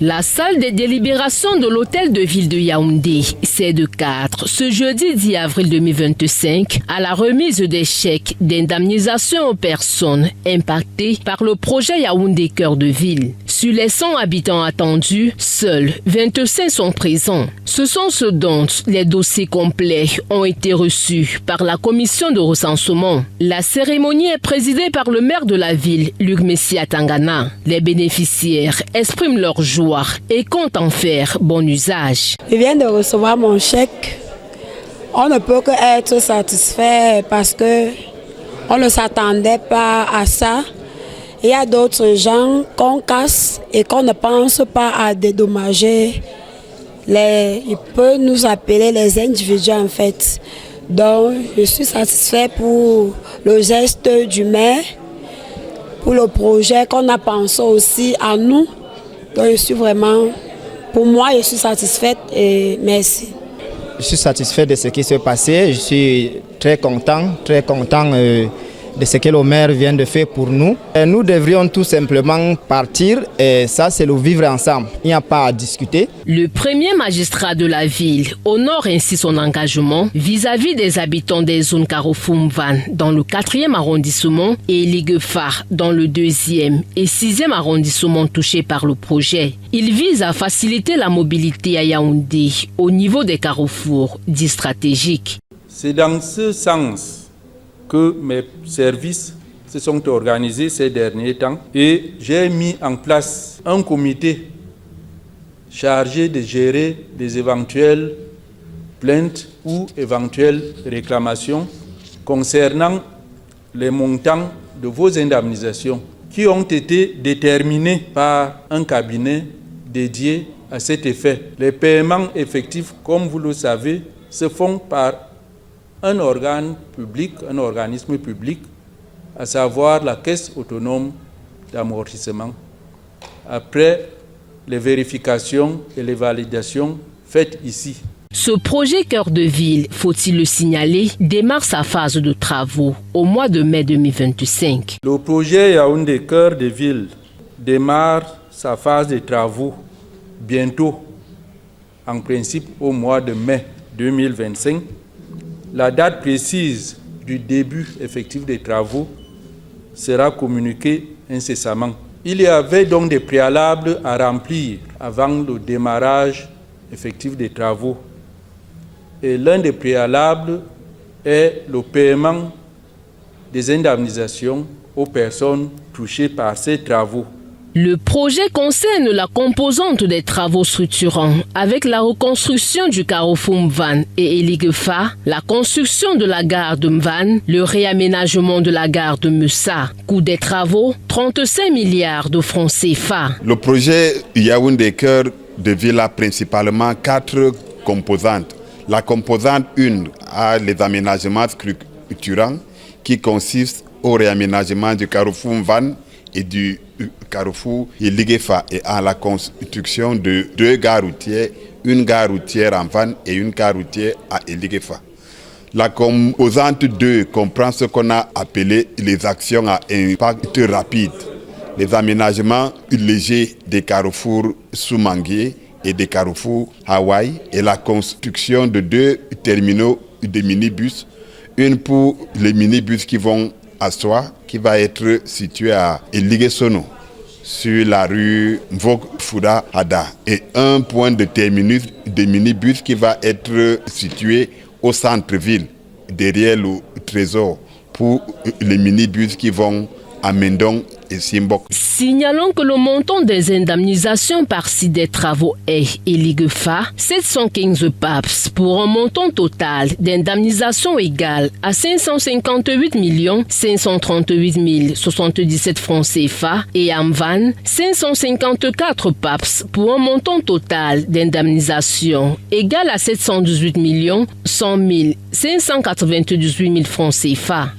La salle des délibérations de l'hôtel de ville de Yaoundé, c'est de 4, ce jeudi 10 avril 2025, à la remise des chèques d'indemnisation aux personnes impactées par le projet Yaoundé Cœur de Ville. Sur les 100 habitants attendus, seuls 25 sont présents. Ce sont ceux dont les dossiers complets ont été reçus par la commission de recensement. La cérémonie est présidée par le maire de la ville, Luc Messia Tangana. Les bénéficiaires expriment leur joie et comptent en faire bon usage. Je viens de recevoir mon chèque. On ne peut que être satisfait parce que on ne s'attendait pas à ça. Il y a d'autres gens qu'on casse et qu'on ne pense pas à dédommager. Il peut nous appeler les individus en fait. Donc je suis satisfait pour le geste du maire, pour le projet qu'on a pensé aussi à nous. Donc je suis vraiment, pour moi je suis satisfaite et merci. Je suis satisfait de ce qui s'est passé, je suis très content de ce que le maire vient de faire pour nous. Et nous devrions tout simplement partir et ça c'est le vivre ensemble, il n'y a pas à discuter. Le premier magistrat de la ville honore ainsi son engagement vis-à-vis des habitants des zones Carrefour-Mvan dans le 4e arrondissement et Liguefa dans le 2e et 6e arrondissement touchés par le projet. Il vise à faciliter la mobilité à Yaoundé au niveau des carrefours dits stratégiques. C'est dans ce sens que mes services se sont organisés ces derniers temps et j'ai mis en place un comité chargé de gérer des éventuelles plaintes ou éventuelles réclamations concernant les montants de vos indemnisations qui ont été déterminés par un cabinet dédié à cet effet. Les paiements effectifs, comme vous le savez, se font par un organe public, un organisme public, à savoir la Caisse autonome d'amortissement, après les vérifications et les validations faites ici. Ce projet Cœur de Ville, faut-il le signaler, démarre sa phase de travaux au mois de mai 2025. Le projet Yaoundé Cœur de Ville démarre sa phase de travaux bientôt, en principe au mois de mai 2025. La date précise du début effectif des travaux sera communiquée incessamment. Il y avait donc des préalables à remplir avant le démarrage effectif des travaux. Et l'un des préalables est le paiement des indemnisations aux personnes touchées par ces travaux. Le projet concerne la composante des travaux structurants avec la reconstruction du carrefour Mvan et Eliguefa, la construction de la gare de Mvan, le réaménagement de la gare de Meussa. Coût des travaux, 35 milliards de francs CFA. Le projet Yaoundé Cœur de Ville a principalement 4 composantes. La composante 1 a les aménagements structurants qui consistent au réaménagement du carrefour Mvan et du carrefour Liguefa et à la construction de 2 gares routières, une gare routière en Van et une gare routière à Liguefa. La composante 2 comprend ce qu'on a appelé les actions à impact rapide, les aménagements légers des carrefours Soumangué et des carrefours Hawaï et la construction de 2 terminaux de minibus, une pour les minibus qui vont à Soie, qui va être situé à Eliguesono, sur la rue Mvok-Fouda Hada, et un point de terminus de minibus qui va être situé au centre-ville, derrière le trésor, pour les minibus qui vont à Mendong et Simbok. Signalons que le montant des indemnisations par-ci des travaux est Eliguefa 715 PAPS pour un montant total d'indemnisation égal à 558 538 077 francs CFA et Amvan 554 PAPS pour un montant total d'indemnisation égal à 718 100 598 000 francs CFA.